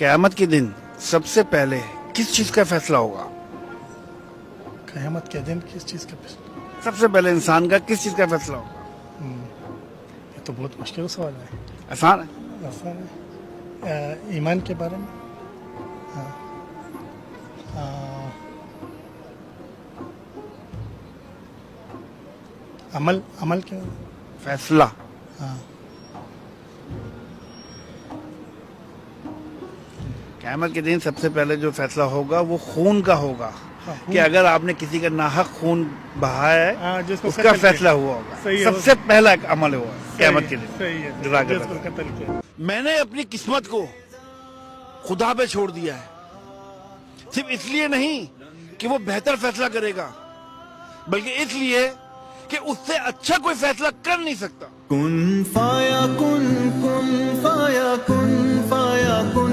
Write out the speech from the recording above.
क़यामत के दिन सबसे पहले किस चीज का फैसला होगा? क़यामत के दिन किस चीज़ का फैसला? सबसे पहले इंसान का किस चीज का फैसला होगा? ये तो बहुत मुश्किल सवाल है। आसान है। आसान है। ईमान के बारे में। हाँ। अमल के। फैसला। हाँ। क़यामत के दिन सबसे पहले जो फैसला होगा वो खून का होगा, हाँ, कि अगर आपने किसी का नाहक खून बहाया है हाँ, जिसको उसका कत्ल किया। फैसला हुआ होगा। सही है, सबसे पहला एक अमल हुआ क़यामत के दिन। सही है। जज़ाकल्लाह। जिसको कत्ल किया। मैंने अपनी किस्मत को खुदा पे छोड़ दिया है, सिर्फ इसलिए नहीं कि वो बेहतर फैसला करेगा, बल्कि इसलिए कि उससे अच्छा कोई फैसला कर नहीं सकता। कुन फाया कुन, कुन फाया कुन, फाया कुन।